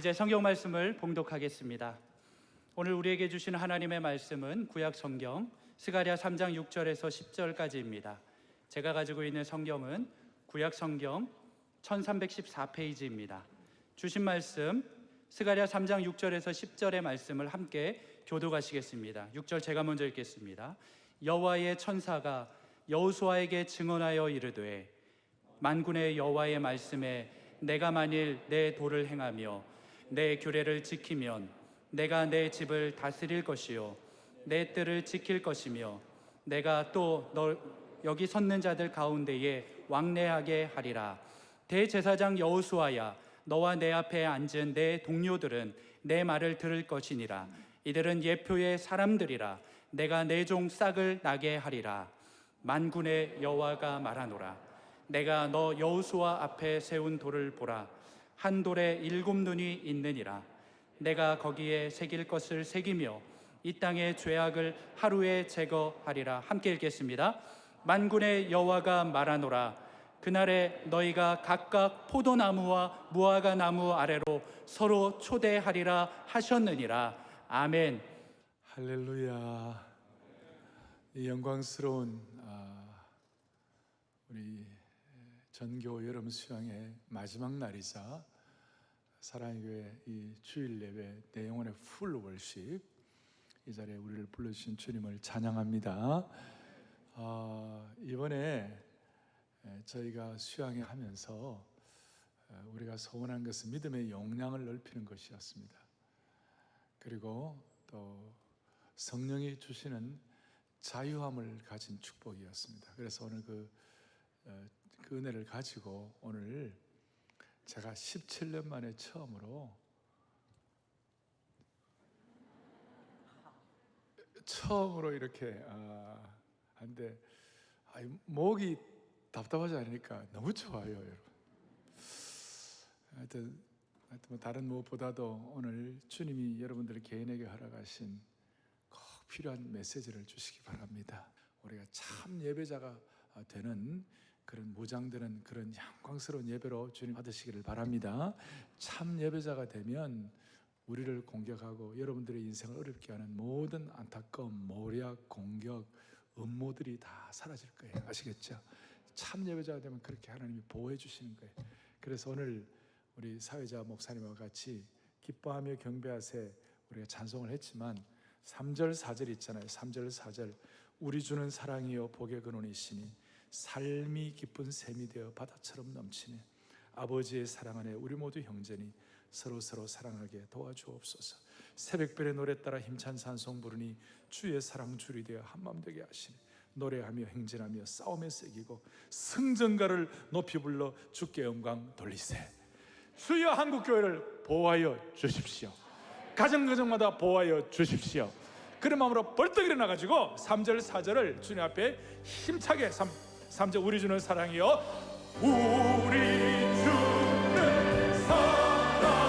이제 성경 말씀을 봉독하겠습니다. 오늘 우리에게 주신 하나님의 말씀은 구약 성경 스가랴 3장 6절에서 10절까지입니다. 제가 가지고 있는 성경은 구약 성경 1314페이지입니다. 주신 말씀 스가랴 3장 6절에서 10절의 말씀을 함께 교독하시겠습니다. 6절 제가 먼저 읽겠습니다. 여호와의 천사가 여호수아에게 증언하여 이르되 만군의 여호와의 말씀에 내가 만일 내 도를 행하며 내 규례를 지키면 내가 내 집을 다스릴 것이요 내 뜰을 지킬 것이며 내가 또 너 여기 섰는 자들 가운데에 왕래하게 하리라. 대제사장 여호수아야, 너와 내 앞에 앉은 내 동료들은 내 말을 들을 것이니라. 이들은 예표의 사람들이라. 내가 내 종 싹을 나게 하리라. 만군의 여호와가 말하노라. 내가 너 여호수아 앞에 세운 돌을 보라. 한 돌에 7눈이 있느니라. 내가 거기에 새길 것을 새기며 이 땅의 죄악을 하루에 제거하리라. 함께 읽겠습니다. 만군의 여호와가 말하노라. 그날에 너희가 각각 포도나무와 무화과 나무 아래로 서로 초대하리라 하셨느니라. 아멘. 할렐루야. 이 영광스러운 우리 전교 여름 수양의 마지막 날이자 사랑의 교회 이 주일 예배 내 영혼의 풀 월십, 이 자리에 우리를 불러주신 주님을 찬양합니다. 이번에 저희가 수양회 하면서 우리가 소원한 것은 믿음의 용량을 넓히는 것이었습니다. 그리고 또 성령이 주시는 자유함을 가진 축복이었습니다. 그래서 오늘 그 은혜를 가지고 오늘 제가 17년 만에 처음으로 이렇게 한데 목이 답답하지 않으니까 너무 좋아요, 여러분. 하여튼 다른 무엇보다도 오늘 주님이 여러분들 개인에게 허락하신 꼭 필요한 메시지를 주시기 바랍니다. 우리가 참 예배자가 되는 그런 무장되는 그런 영광스러운 예배로 주님 받으시기를 바랍니다. 참 예배자가 되면 우리를 공격하고 여러분들의 인생을 어렵게 하는 모든 안타까움, 모략, 공격, 음모들이 다 사라질 거예요. 아시겠죠? 참 예배자가 되면 그렇게 하나님이 보호해 주시는 거예요. 그래서 오늘 우리 사회자 목사님과 같이 기뻐하며 경배하세 우리가 찬송을 했지만 3절 4절 있잖아요. 3절 4절 우리 주는 사랑이요 복의 근원이시니 삶이 기쁜 샘이 되어 바다처럼 넘치네. 아버지의 사랑 안에 우리 모두 형제니 서로 사랑하게 도와주옵소서. 새벽별의 노래 따라 힘찬 찬송 부르니 주의 사랑 줄이 되어 한마음 되게 하시네. 노래하며 행진하며 싸움에서 이기고 승전가를 높이 불러 주께 영광 돌리세. 주여 한국교회를 보호하여 주십시오. 가정마다 보호하여 주십시오. 그런 마음으로 벌떡 일어나가지고 3절 4절을 주님 앞에 힘차게 3절 우리 주는 사랑이요 우리 주는 사랑이요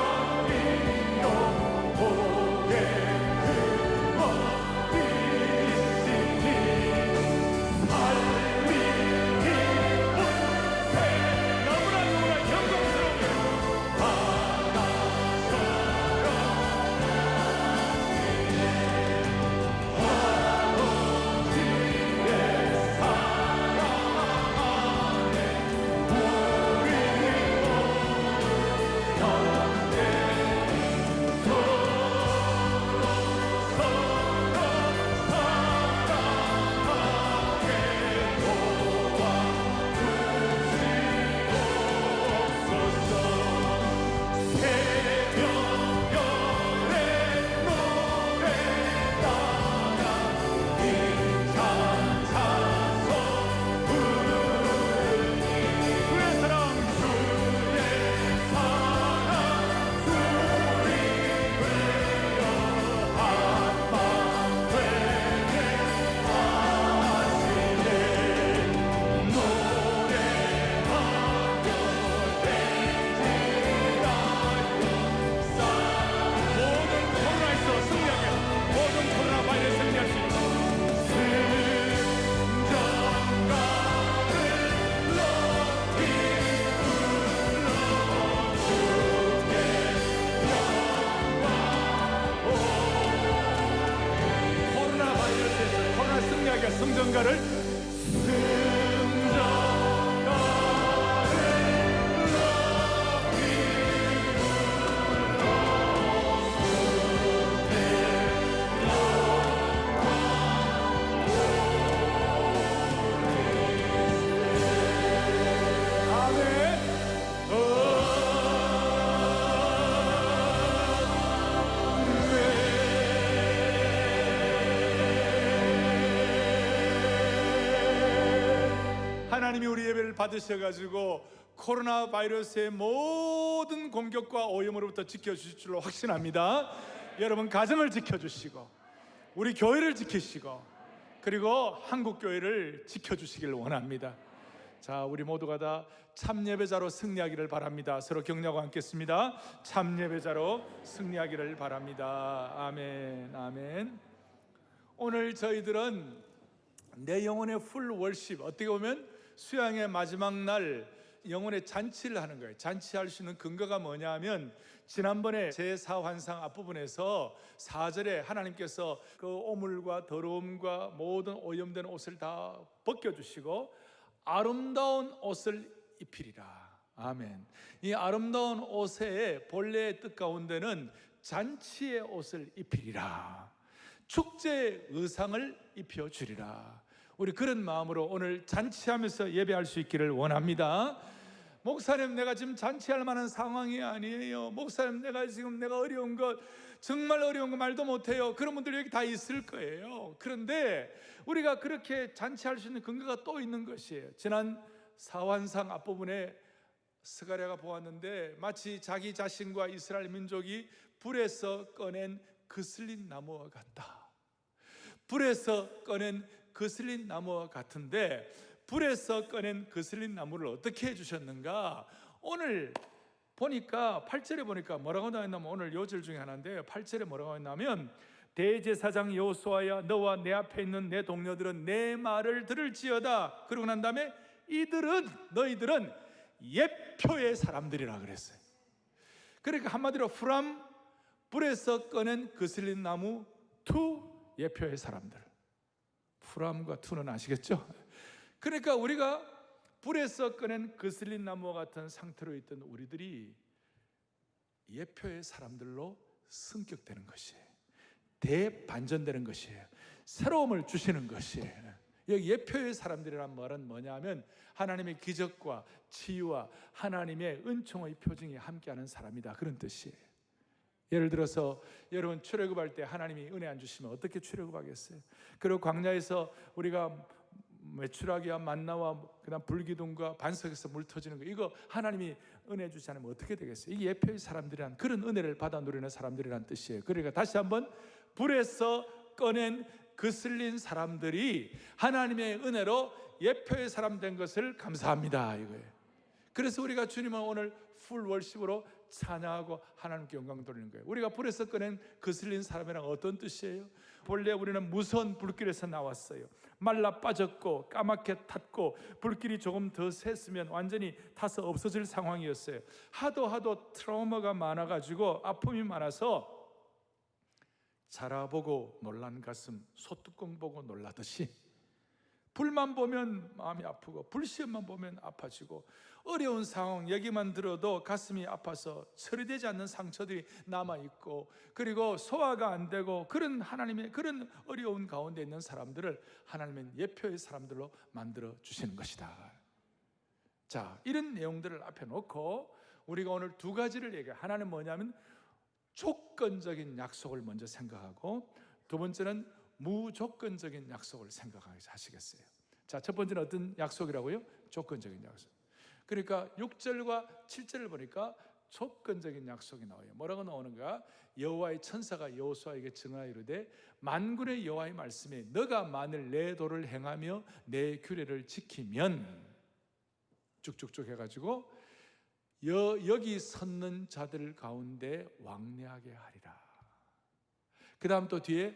복의 근원이시니 삶이 기쁜 새 너무나 영광스러운 바다처럼 승전가를 하나님이 우리 예배를 받으셔가지고 코로나 바이러스의 모든 공격과 오염으로부터 지켜주실 줄로 확신합니다. 여러분 가정을 지켜주시고 우리 교회를 지키시고 그리고 한국 교회를 지켜주시길 원합니다. 자, 우리 모두가 다 참예배자로 승리하기를 바랍니다. 서로 격려하고 앉겠습니다. 참예배자로 승리하기를 바랍니다. 아멘, 아멘. 오늘 저희들은 내 영혼의 풀 월십, 어떻게 보면 수양의 마지막 날 영혼의 잔치를 하는 거예요. 잔치할 수 있는 근거가 뭐냐 하면 지난번에 제4환상 앞부분에서 4절에 하나님께서 그 오물과 더러움과 모든 오염된 옷을 다 벗겨주시고 아름다운 옷을 입히리라. 아멘. 이 아름다운 옷의 본래의 뜻 가운데는 잔치의 옷을 입히리라, 축제의 의상을 입혀주리라. 우리 그런 마음으로 오늘 잔치하면서 예배할 수 있기를 원합니다. 목사님, 내가 지금 잔치할 만한 상황이 아니에요. 목사님, 내가 어려운 것, 정말 어려운 거 말도 못해요. 그런 분들이 여기 다 있을 거예요. 그런데 우리가 그렇게 잔치할 수 있는 근거가 또 있는 것이에요. 지난 사환상 앞부분에 스가랴가 보았는데 마치 자기 자신과 이스라엘 민족이 불에서 꺼낸 그슬린 나무와 같다. 불에서 꺼낸 그슬린 나무와 같은데, 불에서 꺼낸 그슬린 나무를 어떻게 해주셨는가? 오늘 보니까 8절에 보니까 뭐라고 나왔냐면, 오늘 요절 중에 하나인데 8절에 뭐라고 했냐면, 대제사장 여호수아야, 너와 내 앞에 있는 내 동료들은 내 말을 들을지어다. 그러고 난 다음에 너희들은 예표의 사람들이라 그랬어요. 그러니까 한마디로 프람, 불에서 꺼낸 그슬린 나무, 투, 예표의 사람들. 프람과 투는 아시겠죠? 그러니까 우리가 불에서 꺼낸 그슬린 나무와 같은 상태로 있던 우리들이 예표의 사람들로 승격되는 것이에요. 대반전되는 것이에요. 새로움을 주시는 것이에요. 여기 예표의 사람들이란 말은 뭐냐면 하나님의 기적과 치유와 하나님의 은총의 표징이 함께하는 사람이다, 그런 뜻이에요. 예를 들어서 여러분 출애굽할 때 하나님이 은혜 안 주시면 어떻게 출애굽하겠어요? 그리고 광야에서 우리가 메추라기와 만나와 그다음 불기둥과 반석에서 물 터지는 거, 이거 하나님이 은혜 주지 않으면 어떻게 되겠어요? 이게 예표의 사람들이란, 그런 은혜를 받아 누리는 사람들이란 뜻이에요. 그러니까 다시 한번, 불에서 꺼낸 그슬린 사람들이 하나님의 은혜로 예표의 사람 된 것을 감사합니다, 이거예요. 그래서 우리가 주님을 오늘 풀 월십으로 찬양하고 하나님께 영광 돌리는 거예요. 우리가 불에서 꺼낸 그슬린 사람이란 어떤 뜻이에요? 본래 우리는 무서운 불길에서 나왔어요. 말라 빠졌고 까맣게 탔고 불길이 조금 더 샜으면 완전히 타서 없어질 상황이었어요. 하도 트라우마가 많아가지고 아픔이 많아서 자라보고 놀란 가슴 소뚜껑 보고 놀라듯이, 불만 보면 마음이 아프고 불시험만 보면 아파지고, 어려운 상황 얘기만 들어도 가슴이 아파서 처리되지 않는 상처들이 남아있고, 그리고 소화가 안 되고, 그런 하나님의 그런 어려운 가운데 있는 사람들을 하나님은 예표의 사람들로 만들어 주시는 것이다. 자, 이런 내용들을 앞에 놓고 우리가 오늘 두 가지를 얘기해요. 하나는 뭐냐면 조건적인 약속을 먼저 생각하고, 두 번째는 무조건적인 약속을 생각하시겠어요? 자, 첫 번째는 어떤 약속이라고요? 조건적인 약속. 그러니까 6절과 7절을 보니까 조건적인 약속이 나와요. 뭐라고 나오는가? 여호와의 천사가 여호수아에게 증하여 이르되, 만군의 여호와의 말씀에 너가 만일 내 도를 행하며 내 규례를 지키면, 쭉쭉쭉 해가지고 여기 섰는 자들 가운데 왕래하게 하리라. 그 다음 또 뒤에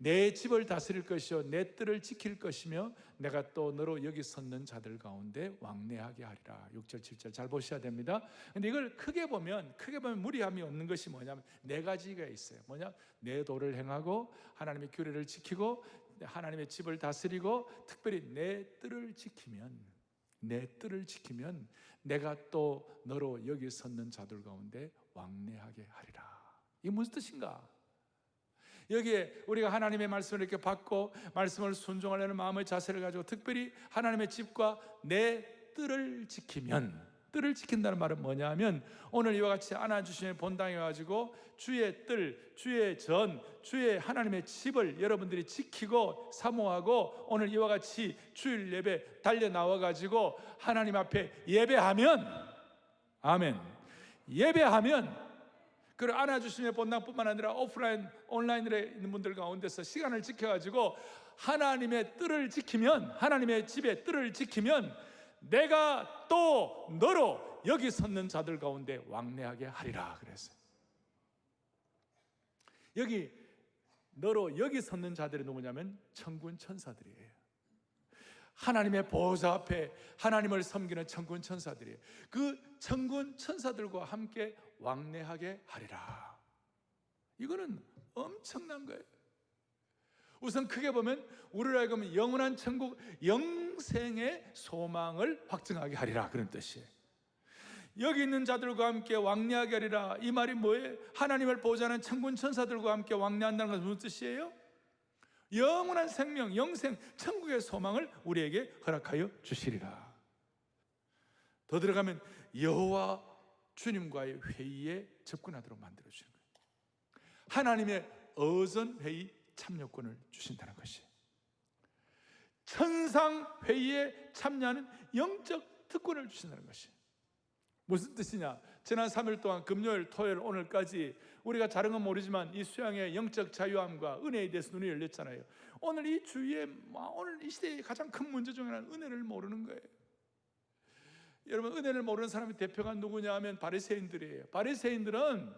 내 집을 다스릴 것이요 내 뜰을 지킬 것이며 내가 또 너로 여기 섰는 자들 가운데 왕래하게 하리라. 6절 7절 잘 보셔야 됩니다. 근데 이걸 크게 보면 무리함이 없는 것이 뭐냐면 네 가지가 있어요. 뭐냐? 내 도를 행하고 하나님의 규례를 지키고 하나님의 집을 다스리고 특별히 내 뜰을 지키면 내가 또 너로 여기 섰는 자들 가운데 왕래하게 하리라. 이게 무슨 뜻인가? 여기에 우리가 하나님의 말씀을 이렇게 받고 말씀을 순종하려는 마음의 자세를 가지고 특별히 하나님의 집과 내 뜰을 지킨다는 말은 뭐냐 하면 오늘 이와 같이 안아주시는 본당에 가지고 주의 뜰, 주의 전, 주의 하나님의 집을 여러분들이 지키고 사모하고 오늘 이와 같이 주일 예배 달려 나와 가지고 하나님 앞에 예배하면, 아멘, 예배하면 그리고 안아주심의 본당뿐만 아니라 오프라인, 온라인으로 있는 분들 가운데서 시간을 지켜가지고 하나님의 뜰을 지키면, 하나님의 집의 뜰을 지키면 내가 또 너로 여기 섰는 자들 가운데 왕래하게 하리라 그랬어요. 여기 너로 여기 섰는 자들이 누구냐면 천군 천사들이에요. 하나님의 보좌 앞에 하나님을 섬기는 천군 천사들이에요. 그 천군 천사들과 함께 왕래하게 하리라. 이거는 엄청난 거예요. 우선 크게 보면 우리로 하여금 영원한 천국, 영생의 소망을 확증하게 하리라 그런 뜻이에요. 여기 있는 자들과 함께 왕래하게 하리라. 이 말이 뭐예요? 하나님을 보좌하는 천군 천사들과 함께 왕래한다는 것은 무슨 뜻이에요? 영원한 생명, 영생, 천국의 소망을 우리에게 허락하여 주시리라. 더 들어가면 여호와 주님과의 회의에 접근하도록 만들어주는 거예요. 하나님의 어선 회의 참여권을 주신다는 것이, 천상 회의에 참여하는 영적 특권을 주신다는 것이 무슨 뜻이냐? 지난 3일 동안 금요일, 토요일, 오늘까지 우리가 다른 건 모르지만 이 수양의 영적 자유함과 은혜에 대해서 눈이 열렸잖아요. 오늘 이 주위에, 오늘 이 시대의 가장 큰 문제 중에 하나는 은혜를 모르는 거예요. 여러분, 은혜를 모르는 사람의 대표가 누구냐 하면 바리새인들이에요. 바리새인들은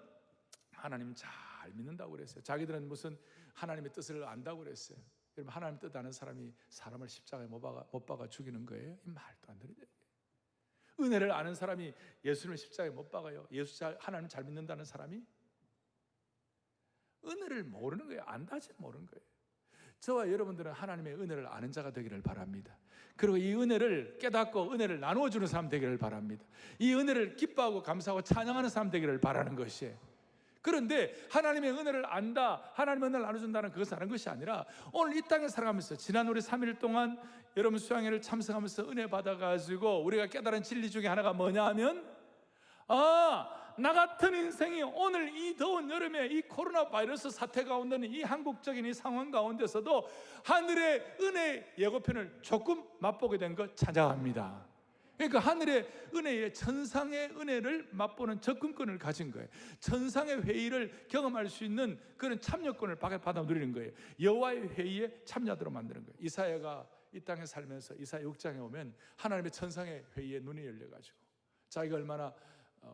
하나님 잘 믿는다고 그랬어요. 자기들은 무슨 하나님의 뜻을 안다고 그랬어요. 여러분, 하나님 뜻 아는 사람이 사람을 십자가에 못 박아 죽이는 거예요? 이 말도 안 되는 얘기예요. 은혜를 아는 사람이 예수님을 십자가에 못 박아요? 하나님 잘 믿는다는 사람이? 은혜를 모르는 거예요. 안다지 모르는 거예요. 저와 여러분들은 하나님의 은혜를 아는 자가 되기를 바랍니다. 그리고 이 은혜를 깨닫고 은혜를 나누어주는 사람 되기를 바랍니다. 이 은혜를 기뻐하고 감사하고 찬양하는 사람 되기를 바라는 것이에요. 그런데 하나님의 은혜를 안다, 하나님의 은혜를 나눠준다는 그것을 아는 것이 아니라 오늘 이 땅에 살아가면서 지난 우리 3일 동안 여러분 수양회를 참석하면서 은혜 받아가지고 우리가 깨달은 진리 중에 하나가 뭐냐 하면, 나 같은 인생이 오늘 이 더운 여름에 이 코로나 바이러스 사태 가운데는 이 한국적인 이 상황 가운데서도 하늘의 은혜 예고편을 조금 맛보게 된 것 찬양합니다. 그러니까 하늘의 은혜의 천상의 은혜를 맛보는 접근권을 가진 거예요. 천상의 회의를 경험할 수 있는 그런 참여권을 받아 누리는 거예요. 여호와의 회의에 참여하도록 만드는 거예요. 이사야가 이 땅에 살면서 이사야 6장에 오면 하나님의 천상의 회의에 눈이 열려가지고 자기가 얼마나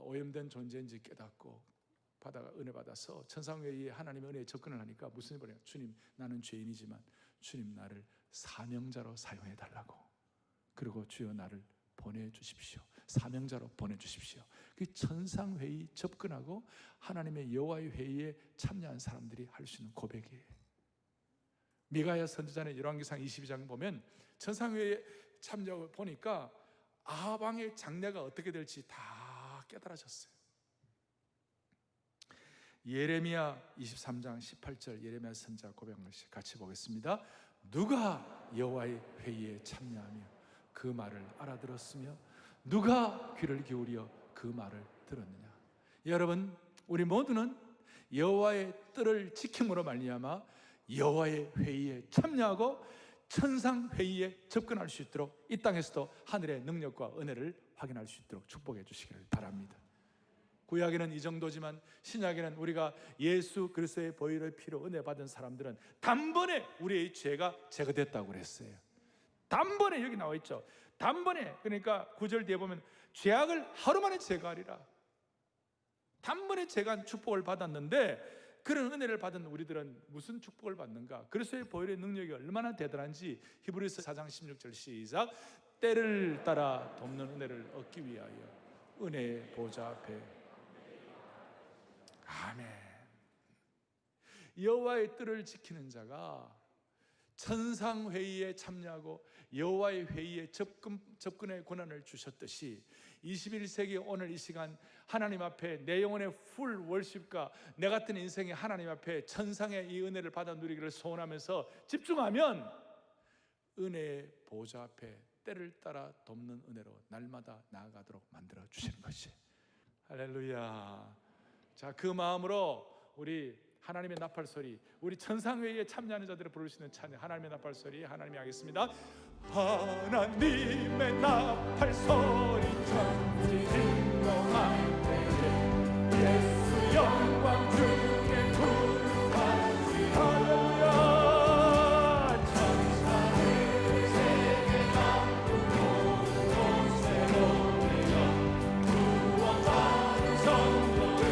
오염된 존재인지 깨닫고 은혜 받아서 천상회의에 하나님의 은혜에 접근을 하니까 무슨 말이에요? 주님, 나는 죄인이지만 주님 나를 사명자로 사용해 달라고, 그리고 주여 나를 보내주십시오. 사명자로 보내주십시오. 그 천상회의 접근하고 하나님의 여호와의 회의에 참여한 사람들이 할 수 있는 고백이에요. 미가야 선지자는 열왕기상 22장 보면 천상회의에 참여하고 보니까 아방의 장래가 어떻게 될지 다 깨달아졌어요. 예레미야 23장 18절 예레미야 선지자 고백한 것이 같이 보겠습니다. 누가 여호와의 회의에 참여하며 그 말을 알아들었으며 누가 귀를 기울여 그 말을 들었느냐. 여러분, 우리 모두는 여호와의 뜰을 지킴으로 말미암아 여호와의 회의에 참여하고 천상 회의에 접근할 수 있도록 이 땅에서도 하늘의 능력과 은혜를 확인할 수 있도록 축복해 주시기를 바랍니다. 구약에는 이 정도지만 신약에는 우리가 예수 그리스도의 보혈의 피로 은혜 받은 사람들은 단번에 우리의 죄가 제거됐다고 그랬어요. 단번에, 여기 나와 있죠. 단번에, 그러니까 9절 뒤에 보면 죄악을 하루 만에 제거하리라. 단번에 제거한 축복을 받았는데 그런 은혜를 받은 우리들은 무슨 축복을 받는가? 그리스도의 보혈의 능력이 얼마나 대단한지 히브리서 4장 16절 시작. 때를 따라 돕는 은혜를 얻기 위하여 은혜의 보좌 앞에. 아멘. 여호와의 뜰을 지키는 자가 천상회의에 참여하고 여호와의 회의에 접근의 권한을 주셨듯이 21세기 오늘 이 시간 하나님 앞에 내 영혼의 풀 월십과 내 같은 인생의 하나님 앞에 천상의 이 은혜를 받아 누리기를 소원하면서 집중하면 은혜의 보좌 앞에 때를 따라 돕는 은혜로 날마다 나아가도록 만들어 주시는 것이. 할렐루야. 자, 그 마음으로 우리 하나님의 나팔소리, 우리 천상회의에 참여하는 자들을 부를 수 있는 찬양, 하나님의 나팔소리 하나님이 하겠습니다. 하나님의 나팔소리 천지 진동할 때에 예수 영광 중에 부르짖으리. 할렐루야. 천사의 세계 나쁜 곳에 모여 구원받은 성도를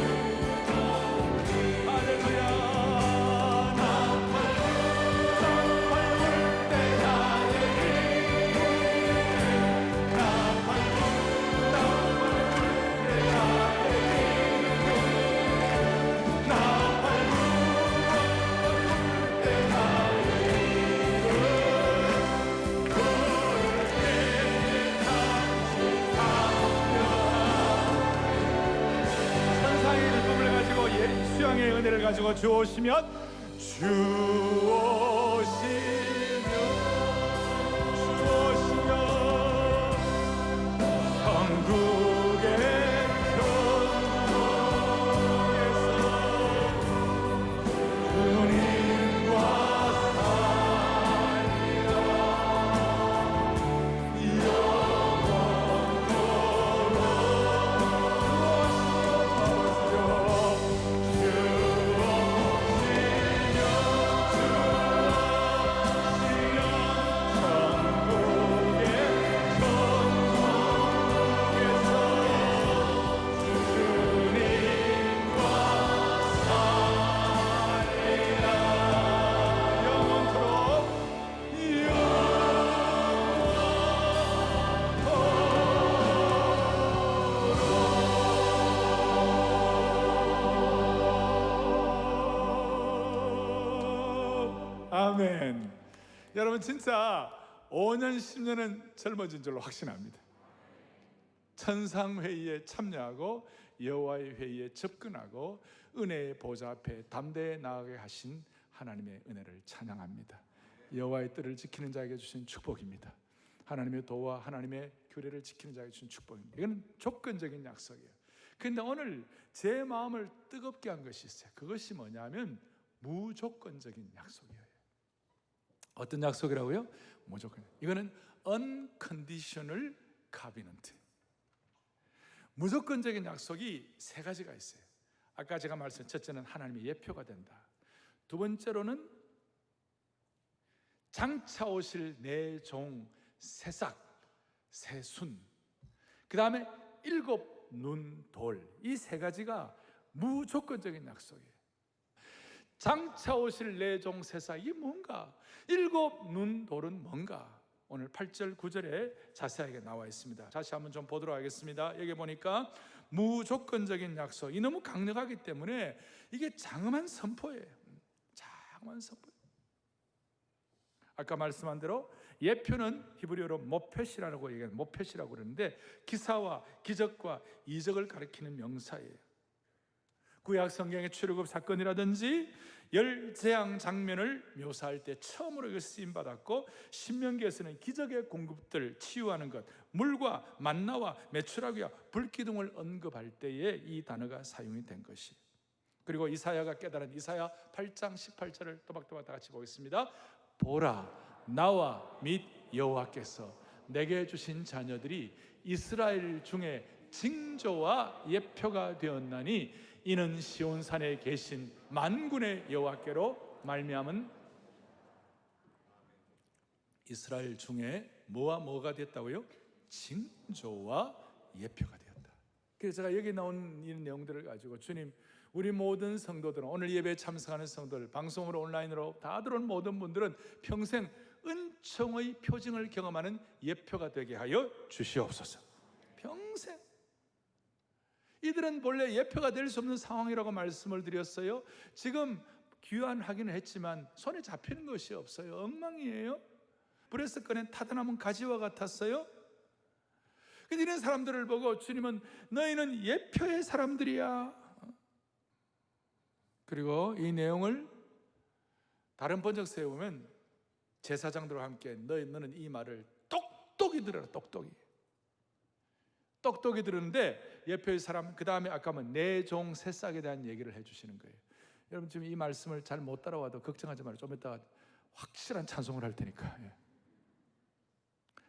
수양의 은혜를 가지고 주 오시면 천국의 천국에서 주님과 아멘. 여러분 진짜 5년 10년은 젊어진 줄로 확신합니다. 천상회의에 참여하고 여호와의 회의에 접근하고 은혜의 보좌 앞에 담대히 나아가게 하신 하나님의 은혜를 찬양합니다. 여호와의 뜰을 지키는 자에게 주신 축복입니다. 하나님의 도와 하나님의 규례를 지키는 자에게 주신 축복입니다. 이건 조건적인 약속이에요. 그런데 오늘 제 마음을 뜨겁게 한 것이 있어요. 그것이 뭐냐면 무조건적인 약속이에요. 어떤 약속이라고요? 무조건. 이거는 unconditional covenant. 무조건적인 약속이 세 가지가 있어요. 아까 제가 말씀드린 첫째는 하나님의 예표가 된다. 두 번째로는 장차 오실 내 종 새싹, 새순. 그 다음에 일곱 눈 돌. 이 세 가지가 무조건적인 약속이에요. 장차 오실 내 종 새싹, 이게 뭔가? 일곱 눈 돌은 뭔가? 오늘 8절 9절에 자세하게 나와 있습니다. 다시 한번 좀 보도록 하겠습니다. 여기 보니까 무조건적인 약속, 이 너무 강력하기 때문에 이게 장엄한 선포예요. 장엄한 선포. 아까 말씀한 대로 예표는 히브리어로 모펫이라고 얘기하는 모펫이라고 그러는데 기사와 기적과 이적을 가리키는 명사예요. 구약 성경의 출애굽 사건이라든지 열재앙 장면을 묘사할 때 처음으로 이걸 쓰임 받았고, 신명기에서는 기적의 공급들 치유하는 것, 물과 만나와 메추라기와 불기둥을 언급할 때에 이 단어가 사용이 된 것이. 그리고 이사야가 깨달은 이사야 8장 18절을 또박또박 다 같이 보겠습니다. 보라, 나와 및 여호와께서 내게 주신 자녀들이 이스라엘 중에 징조와 예표가 되었나니 이는 시온산에 계신 만군의 여호와께로 말미암은. 이스라엘 중에 뭐와 뭐가 됐다고요? 징조와 예표가 되었다. 그래서 제가 여기 나온 이 내용들을 가지고 주님, 우리 모든 성도들은, 오늘 예배에 참석하는 성도들, 방송으로 온라인으로 다 들어온 모든 분들은 평생 은총의 표징을 경험하는 예표가 되게 하여 주시옵소서. 평생. 이들은 본래 예표가 될 수 없는 상황이라고 말씀을 드렸어요. 지금 귀환 하기는 했지만 손에 잡히는 것이 없어요. 엉망이에요. 불에서 꺼낸 타다남은 가지와 같았어요. 근데 이런 사람들을 보고 주님은 너희는 예표의 사람들이야. 그리고 이 내용을 다른 번역서에 보면 제사장들과 함께 너는 이 말을 똑똑히 들어라. 똑똑히 들었는데 예표의 사람, 그 다음에 아까 내 종 새싹에 대한 얘기를 해주시는 거예요. 여러분 지금 이 말씀을 잘 못 따라와도 걱정하지 말아요. 좀 이따가 확실한 찬송을 할 테니까.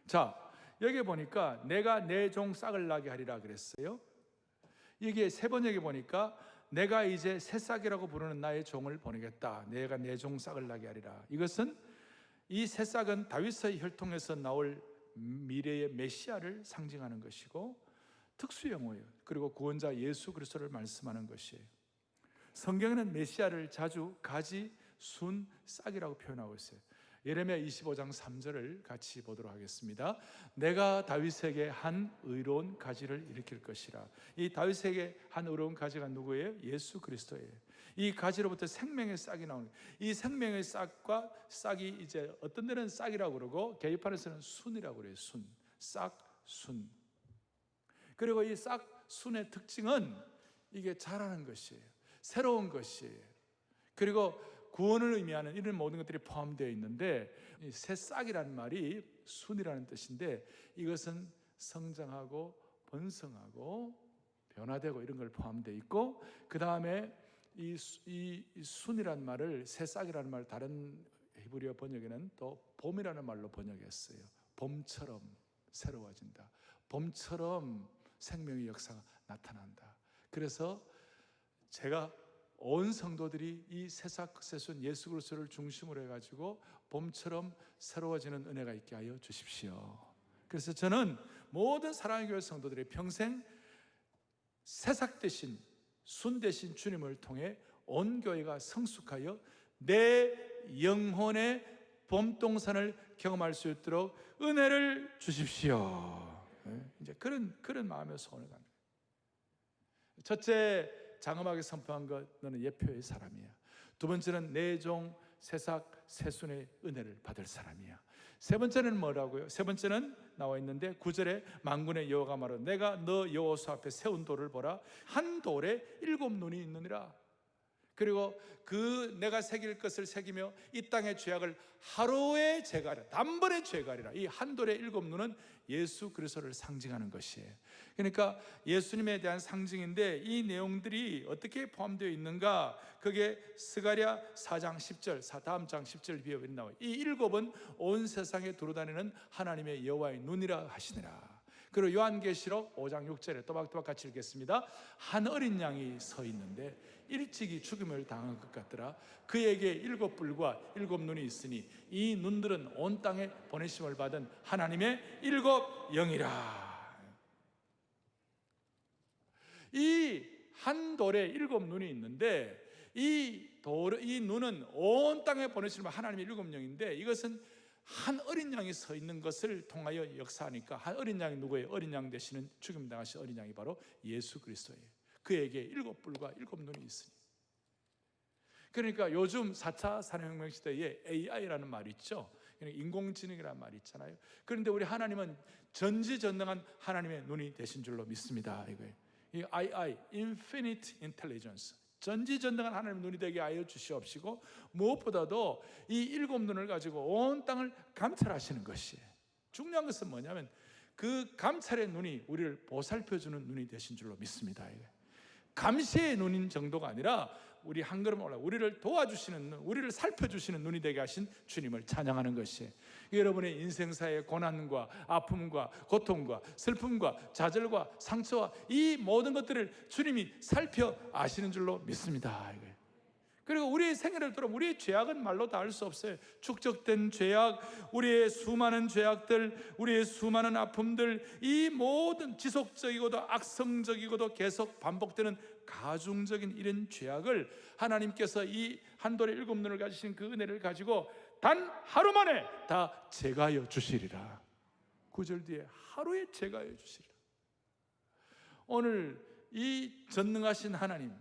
자, 여기 보니까 내가 내 종 싹을 나게 하리라 그랬어요. 이게 세 번역에 보니까 내가 이제 새싹이라고 부르는 나의 종을 보내겠다. 내가 내 종 싹을 나게 하리라. 이것은, 이 새싹은 다윗의 혈통에서 나올 미래의 메시아를 상징하는 것이고 특수영어예요. 그리고 구원자 예수 그리스도를 말씀하는 것이에요. 성경에는 메시아를 자주 가지, 순, 싹이라고 표현하고 있어요. 예레미야 25장 3절을 같이 보도록 하겠습니다. 내가 다윗에게 한 의로운 가지를 일으킬 것이라. 이 다윗에게 한 의로운 가지가 누구예요? 예수 그리스도예요. 이 가지로부터 생명의 싹이 나오는, 이 생명의 싹과 싹이 이제 어떤 데는 싹이라고 그러고 개입판에서는 순이라고 그래요. 싹, 순. 그리고 이 싹, 순의 특징은 이게 자라는 것이에요. 새로운 것이에요. 그리고 구원을 의미하는 이런 모든 것들이 포함되어 있는데, 이 새싹이라는 말이 순이라는 뜻인데 이것은 성장하고 번성하고 변화되고 이런 걸 포함되어 있고, 그 다음에 이 순이라는 말을, 새싹이라는 말 다른 히브리어 번역에는 또 봄이라는 말로 번역했어요. 봄처럼 새로워진다. 봄처럼 생명의 역사가 나타난다. 그래서 제가 온 성도들이 이 새싹 새순 예수 그리스도를 중심으로 해가지고 봄처럼 새로워지는 은혜가 있게 하여 주십시오. 그래서 저는 모든 사랑의 교회 성도들의 평생 새싹 대신, 순 대신 주님을 통해 온 교회가 성숙하여 내 영혼의 봄동산을 경험할 수 있도록 은혜를 주십시오. 이제 그런 마음의 소원을 갖는 거예요. 첫째, 장엄하게 선포한 것, 너는 예표의 사람이야. 두 번째는 내 종 새싹 새순의 은혜를 받을 사람이야. 세 번째는 뭐라고요? 세 번째는 나와 있는데 9절에 만군의 여호와가 말하되 내가 너 여호수 앞에 세운 돌을 보라. 한 돌에 7 눈이 있느니라. 그리고 그 내가 새길 것을 새기며 이 땅의 죄악을 하루에 제거하리라. 단번에 제거하리라. 이 한 돌의 7 눈은 예수 그리스도를 상징하는 것이에요. 그러니까 예수님에 대한 상징인데 이 내용들이 어떻게 포함되어 있는가? 그게 스가랴 4장 10절, 다음 장 10절 비유에 나와요. 이 7은 온 세상에 두루다니는 하나님의 여호와의 눈이라 하시니라. 그리고 요한계시록 5장 6절에 또박또박 같이 읽겠습니다. 한 어린 양이 서 있는데 일찍이 죽음을 당한 것 같더라. 그에게 7뿔과 7 눈이 있으니 이 눈들은 온 땅에 보내심을 받은 하나님의 7 영이라. 이 한 돌에 7 눈이 있는데 이 눈은 온 땅에 보내심을 하나님의 7 영인데, 이것은 한 어린 양이 서 있는 것을 통하여 역사하니까, 한 어린 양이 누구예요? 어린 양 되시는 죽임 당하신 어린 양이 바로 예수 그리스도예요. 그에게 7뿔과 7 눈이 있으니. 그러니까 요즘 4차 산업혁명 시대에 AI라는 말이 있죠. 인공지능이라는 말이 있잖아요. 그런데 우리 하나님은 전지전능한 하나님의 눈이 되신 줄로 믿습니다. 이거예요. 이 II, Infinite Intelligence, 전지전능한 하나님의 눈이 되게 하여 주시옵시고, 무엇보다도 이 7 눈을 가지고 온 땅을 감찰하시는 것이에요. 중요한 것은 뭐냐면 그 감찰의 눈이 우리를 보살펴주는 눈이 되신 줄로 믿습니다. 감시의 눈인 정도가 아니라 우리 한 걸음 올라 우리를 도와주시는 눈, 우리를 살펴주시는 눈이 되게 하신 주님을 찬양하는 것이에요. 여러분의 인생사의 고난과 아픔과 고통과 슬픔과 좌절과 상처와 이 모든 것들을 주님이 살펴 아시는 줄로 믿습니다. 그리고 우리의 생애를 돌아 우리의 죄악은 말로 다 알 수 없어요. 축적된 죄악, 우리의 수많은 죄악들, 우리의 수많은 아픔들, 이 모든 지속적이고도 악성적이고도 계속 반복되는 가중적인 이런 죄악을 하나님께서 이 한돌의 7눈을 가지신 그 은혜를 가지고 단 하루 만에 다 제거하여 주시리라. 9절 뒤에 하루에 제거하여 주시리라. 오늘 이 전능하신 하나님,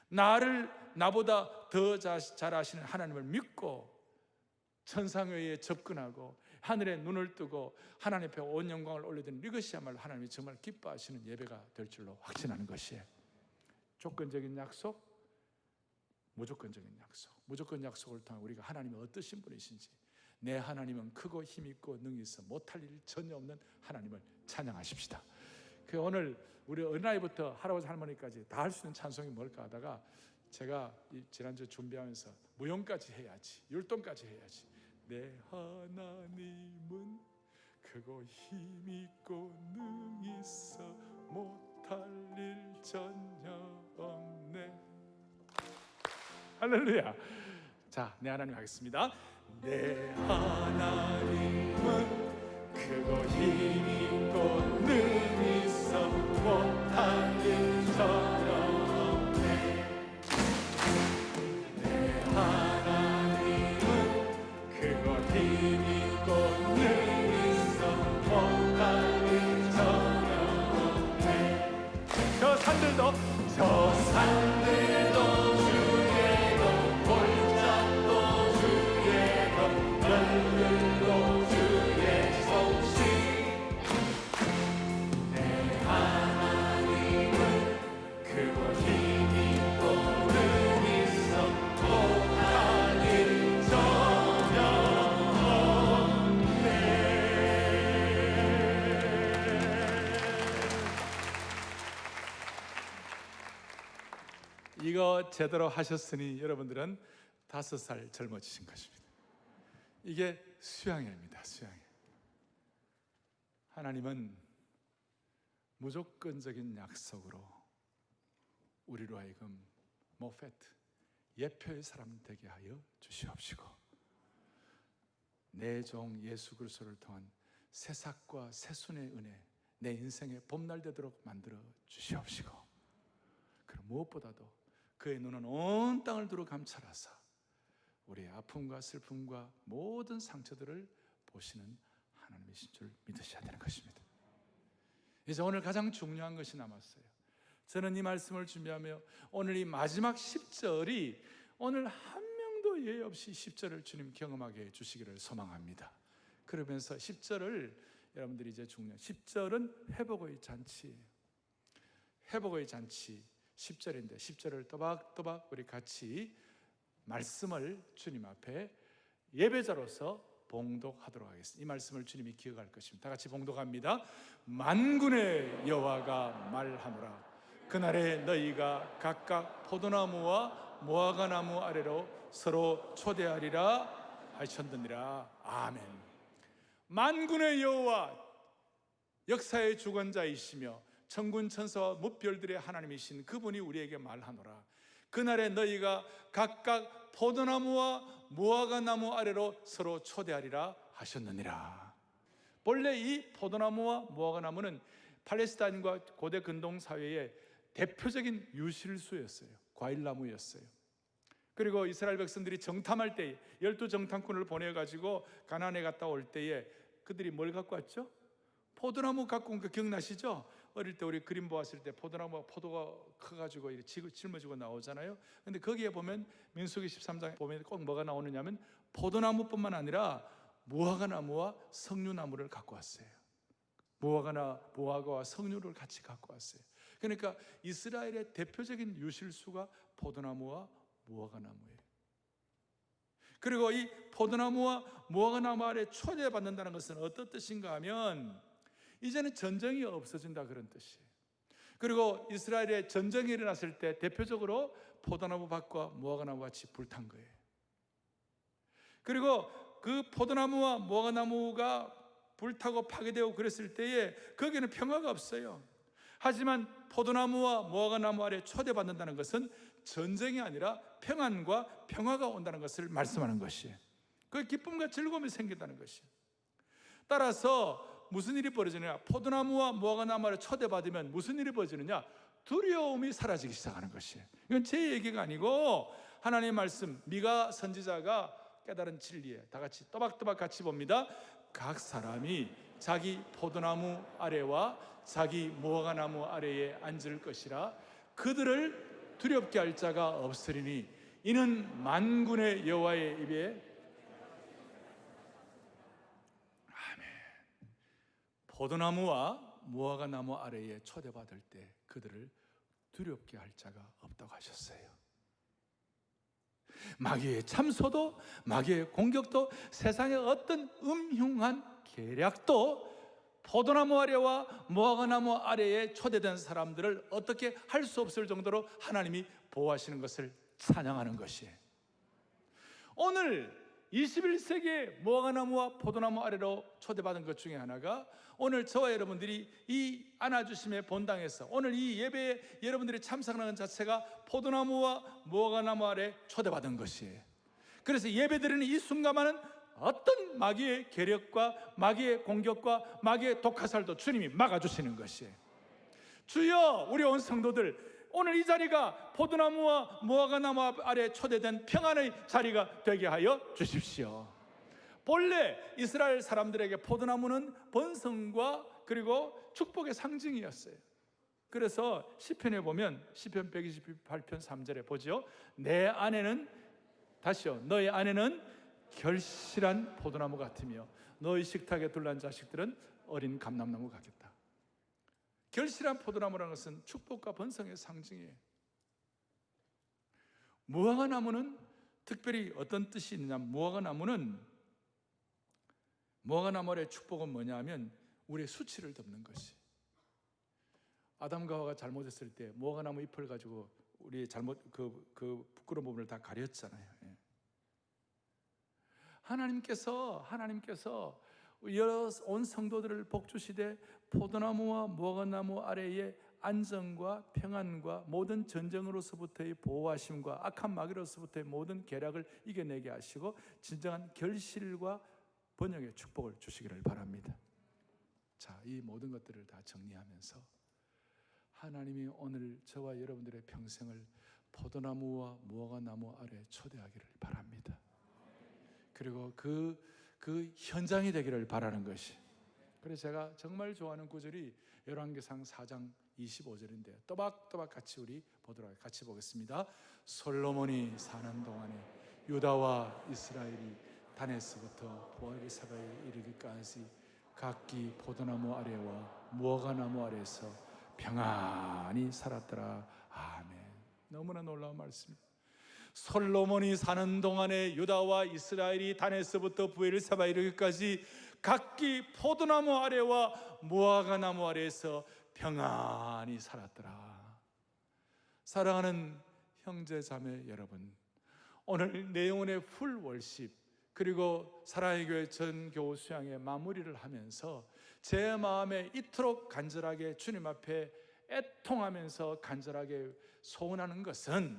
나보다 더 잘 아시는 하나님을 믿고 천상회에 접근하고 하늘에 눈을 뜨고 하나님 앞에 온 영광을 올려드리는 이것이야말로 하나님이 정말 기뻐하시는 예배가 될 줄로 확신하는 것이에요. 조건적인 약속, 무조건적인 약속. 무조건 약속을 통해 우리가 하나님이 어떠신 분이신지, 내 하나님은 크고 힘있고 능히 있어 못할 일 전혀 없는 하나님을 찬양하십시다. 그 오늘 우리 어린아이부터 할아버지 할머니까지 다 할 수 있는 찬송이 뭘까 하다가 제가 지난주 준비하면서 무용까지 해야지, 율동까지 해야지. 내 하나님은 크고 힘있고 능히 있어 못할 일 전혀 없네. 할렐루야. 자, 내 하나님 하겠습니다. 내 하나님은 크고 힘있고 능히 있어 못할 일 전혀 없네. 내 하나님은 크고 힘있고 능히 있어 못할 일 전혀 없네. 저 산들도 주의 골짜기도 주의 열들도 주의 솜씨. 내 하나님은 크고 힘있고 능히 있어 못할 일 전혀 없네. 이거 제대로 하셨으니 여러분들은 5살 젊어지신 것입니다. 이게 수양회입니다. 수양회. 하나님은 무조건적인 약속으로 우리로 하여금 모페트, 예표의 사람 되게 하여 주시옵시고, 내 종 예수 그리스도를 통한 새삭과 새순의 은혜 내 인생의 봄날 되도록 만들어 주시옵시고, 그럼 무엇보다도 그의 눈은 온 땅을 두루 감찰하사 우리의 아픔과 슬픔과 모든 상처들을 보시는 하나님이신 줄 믿으셔야 되는 것입니다. 이제 오늘 가장 중요한 것이 남았어요. 저는 이 말씀을 준비하며 오늘 이 마지막 10절이 오늘 한 명도 예외 없이 10절을 주님 경험하게 해주시기를 소망합니다. 그러면서 10절을 여러분들이 이제 중요한 10절은 회복의 잔치예요. 회복의 잔치 10절인데 10절을 또박또박 우리 같이 말씀을 주님 앞에 예배자로서 봉독하도록 하겠습니다. 이 말씀을 주님이 기억할 것입니다. 다 같이 봉독합니다. 만군의 여호와가 말하노라. 그날에 너희가 각각 포도나무와 무화과나무 아래로 서로 초대하리라 하셨느니라. 아멘. 만군의 여호와, 역사의 주권자이시며 천군 천사와 무별들의 하나님이신 그분이 우리에게 말하노라. 그날에 너희가 각각 포도나무와 무화과나무 아래로 서로 초대하리라 하셨느니라. 본래 이 포도나무와 무화과나무는 팔레스타인과 고대 근동 사회의 대표적인 유실수였어요. 과일나무였어요. 그리고 이스라엘 백성들이 정탐할 때 12정탐꾼을 보내가지고 가나안에 갔다 올 때에 그들이 뭘 갖고 왔죠? 포도나무 갖고 온 거 기억나시죠? 어릴 때 우리 그림 보았을 때 포도나무가 포도가 커가지고 이렇게 짊어지고 나오잖아요. 근데 거기에 보면 민수기 13장에 보면 꼭 뭐가 나오느냐면 포도나무뿐만 아니라 무화과나무와 석류나무를 갖고 왔어요. 무화과와 석류를 같이 갖고 왔어요. 그러니까 이스라엘의 대표적인 유실수가 포도나무와 무화과나무예요. 그리고 이 포도나무와 무화과나무 아래 초대받는다는 것은 어떤 뜻인가 하면 이제는 전쟁이 없어진다 그런 뜻이에요. 그리고 이스라엘에 전쟁이 일어났을 때 대표적으로 포도나무 밭과 무화과나무 밭이 불탄 거예요. 그리고 그 포도나무와 무화과나무가 불타고 파괴되고 그랬을 때에 거기는 평화가 없어요. 하지만 포도나무와 무화과나무 아래 초대받는다는 것은 전쟁이 아니라 평안과 평화가 온다는 것을 말씀하는 것이에요. 그 기쁨과 즐거움이 생긴다는 것이에요. 따라서 무슨 일이 벌어지느냐? 포도나무와 무화과나무 아래 초대받으면 무슨 일이 벌어지느냐? 두려움이 사라지기 시작하는 것이에요. 이건 제 얘기가 아니고 하나님의 말씀, 미가 선지자가 깨달은 진리에 다 같이 또박또박 같이 봅니다. 각 사람이 자기 포도나무 아래와 자기 무화과나무 아래에 앉을 것이라. 그들을 두렵게 할 자가 없으리니 이는 만군의 여호와의 입에. 아멘. 포도나무와 무화과나무 아래에 초대받을 때 그들을 두렵게 할 자가 없다고 하셨어요. 마귀의 참소도, 마귀의 공격도, 세상의 어떤 음흉한 계략도 포도나무 아래와 무화과나무 아래에 초대된 사람들을 어떻게 할 수 없을 정도로 하나님이 보호하시는 것을 찬양하는 것이에요. 오늘 21세기의 무화과나무와 포도나무 아래로 초대받은 것 중에 하나가 오늘 저와 여러분들이 이 안아주심의 본당에서 오늘 이 예배에 여러분들이 참석하는 자체가 포도나무와 무화과나무 아래 초대받은 것이에요. 그래서 예배드리는 이 순간만은 어떤 마귀의 계력과 마귀의 공격과 마귀의 독화살도 주님이 막아주시는 것이에요. 주여, 우리 온 성도들, 오늘 이 자리가 포도나무와 무화과나무 아래 초대된 평안의 자리가 되게 하여 주십시오. 본래 이스라엘 사람들에게 포도나무는 번성과 그리고 축복의 상징이었어요. 그래서 시편에 보면 시편 128편 3절에 보죠. 내 아내는, 다시요, 너의 아내는 결실한 포도나무 같으며 너의 식탁에 둘러앉은 자식들은 어린 감람나무 같겠다. 결실한 포도나무라는 것은 축복과 번성의 상징이에요. 무화과나무는 특별히 어떤 뜻이 있느냐, 무화과나무의 축복은 뭐냐면 우리의 수치를 덮는 것이. 아담과 하와가 잘못했을 때 무화과나무 잎을 가지고 우리의 잘못 그 부끄러운 부분을 다 가렸잖아요. 하나님께서 온 성도들을 복주시되 포도나무와 무화과나무 아래에 안정과 평안과 모든 전쟁으로서부터의 보호하심과 악한 마귀로서부터의 모든 계략을 이겨내게 하시고 진정한 결실과 번영의 축복을 주시기를 바랍니다. 자, 이 모든 것들을 다 정리하면서 하나님이 오늘 저와 여러분들의 평생을 포도나무와 무화과나무 아래 초대하기를 바랍니다. 그리고 그 현장이 되기를 바라는 것이. 그래서 제가 정말 좋아하는 구절이 열왕기상 4장 25절인데요. 또박또박 같이 우리 보도록 같이 보겠습니다. 솔로몬이 사는 동안에 유다와 이스라엘이 단에서부터 보엘사바에 이르기까지 각기 포도나무 아래와 무화과나무 아래에서 평안히 살았더라. 아멘. 너무나 놀라운 말씀입니다. 솔로몬이 사는 동안에 유다와 이스라엘이 단에서부터 브엘사바에 이르기까지 각기 포도나무 아래와 무화과나무 아래에서 평안히 살았더라. 사랑하는 형제자매 여러분, 오늘 내 영혼의 풀 월십 그리고 사랑의 교회 전교우 수양의 마무리를 하면서 제 마음에 이토록 간절하게 주님 앞에 애통하면서 간절하게 소원하는 것은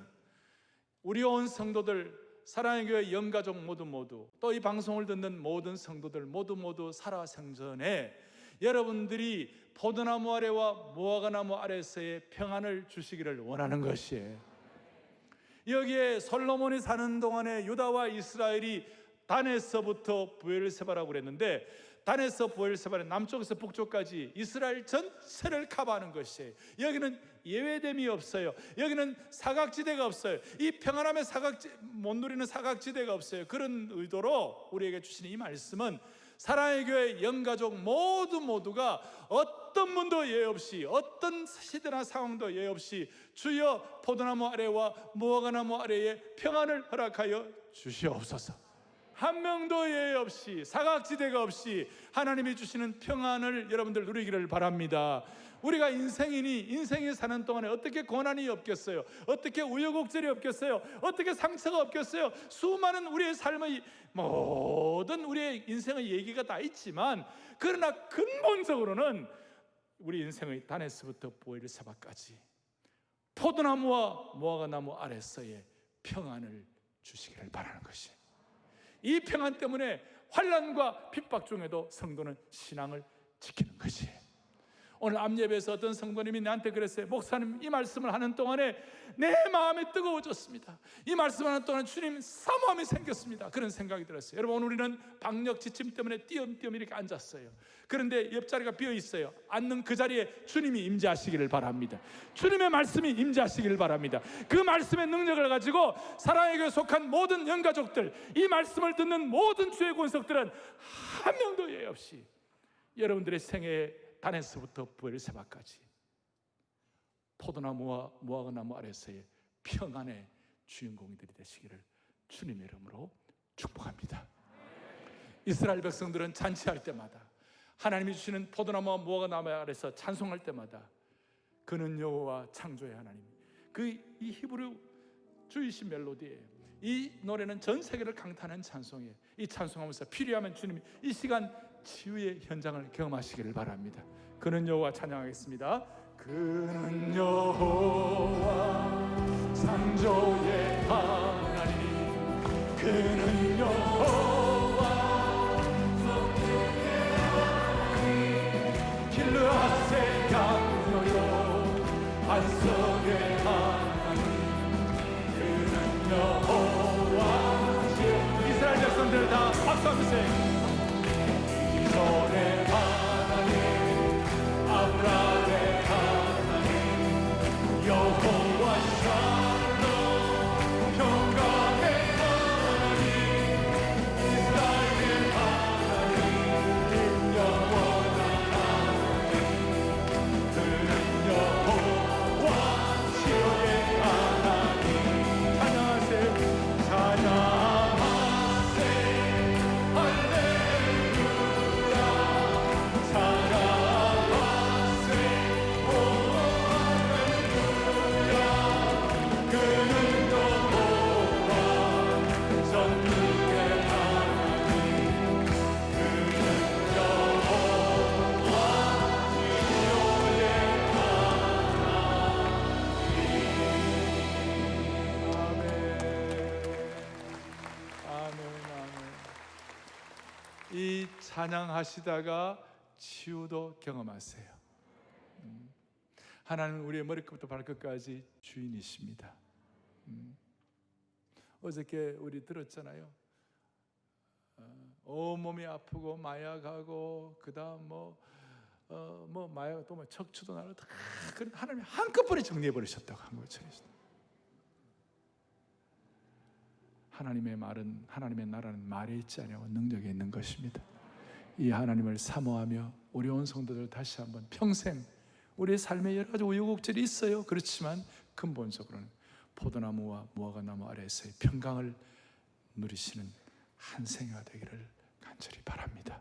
우리 온 성도들, 사랑의 교회 영가족 모두 또 이 방송을 듣는 모든 성도들 모두 살아생전에 여러분들이 포도나무 아래와 무화과나무 아래에서의 평안을 주시기를 원하는 것이에요. 여기에 솔로몬이 사는 동안에 유다와 이스라엘이 단에서부터 브엘세바라고 그랬는데 단에서 브엘세바는 남쪽에서 북쪽까지 이스라엘 전체를 커버하는 것이에요. 여기는 예외됨이 없어요. 여기는 사각지대가 없어요. 이 평안함의 못 누리는 사각지대가 없어요. 그런 의도로 우리에게 주신 이 말씀은 사랑의 교회 영가족 모두가 어떤 분도 예외 없이 어떤 시대나 상황도 예외 없이 주여 포도나무 아래와 무화과나무 아래에 평안을 허락하여 주시옵소서. 한 명도 예외 없이 사각지대가 없이 하나님이 주시는 평안을 여러분들 누리기를 바랍니다. 우리가 인생이 사는 동안에 어떻게 고난이 없겠어요? 어떻게 우여곡절이 없겠어요? 어떻게 상처가 없겠어요? 수많은 우리의 삶의 모든 우리의 인생의 얘기가 다 있지만 그러나 근본적으로는 우리 인생의 단에서부터 보엘사바까지 포도나무와 무화과나무 아래서의 평안을 주시기를 바라는 것이에요. 이 평안 때문에 환난과 핍박 중에도 성도는 신앙을 지키는 것이에요. 오늘 암예배에서 어떤 성도님이 나한테 그랬어요. 목사님, 이 말씀을 하는 동안에 내 마음이 뜨거워졌습니다. 이 말씀을 하는 동안에 주님 사모함이 생겼습니다. 그런 생각이 들었어요. 여러분, 오늘 우리는 박력 지침 때문에 띄엄띄엄 이렇게 앉았어요. 그런데 옆자리가 비어 있어요. 앉는 그 자리에 주님이 임재하시기를 바랍니다. 주님의 말씀이 임재하시기를 바랍니다. 그 말씀의 능력을 가지고 사랑의 교회에 속한 모든 영가족들, 이 말씀을 듣는 모든 주의 권속들은 한 명도 예외 없이 여러분들의 생애에 단에서부터 부엘세바까지 포도나무와 무화과나무 아래서의 평안의 주인공들이 되시기를 주님의 이름으로 축복합니다. 이스라엘 백성들은 잔치할 때마다, 하나님이 주시는 포도나무와 무화과나무 아래서 찬송할 때마다 그는 여호와 창조의 하나님, 이 히브리 주이신 멜로디에, 이 노래는 전 세계를 강타하는 찬송이에요. 이 찬송하면서 필요하면 주님이 이 시간 치유의 현장을 경험하시기를 바랍니다. 그는 여호와 찬양하겠습니다. 그는 여호와 창조의 하나님, 그는 여호와 창조의 하나님, 길르앗의 강로요 반석의 하나님, 그는 여호와. 이스라엘 백성들 다 박수 한번 주세요. 이전의 하나님, 아브라함의 하나님, 여호와 샬롬, 평강의 하나님, 이스라엘의 하나님, 영원한 하나님, 그는 여호와 치료의 하나님. 찬양하세요. 찬양하세요. 이 찬양하시다가 치유도 경험하세요. 하나님은 우리의 머리끝부터 발끝까지 주인이십니다. 어저께 우리 들었잖아요. 온몸이 아프고 마약하고 그다음 마약 또 척추도 나고 다 하나님이 한꺼번에 정리해 버리셨다고 한 것처럼. 하나님의 말은, 하나님의 나라는 말에 있지 않고 능력에 있는 것입니다. 이 하나님을 사모하며 우리 온 성도들 다시 한번 평생, 우리의 삶에 여러 가지 우여곡절이 있어요. 그렇지만 근본적으로는 포도나무와 무화과나무 아래에서의 평강을 누리시는 한 생애가 되기를 간절히 바랍니다.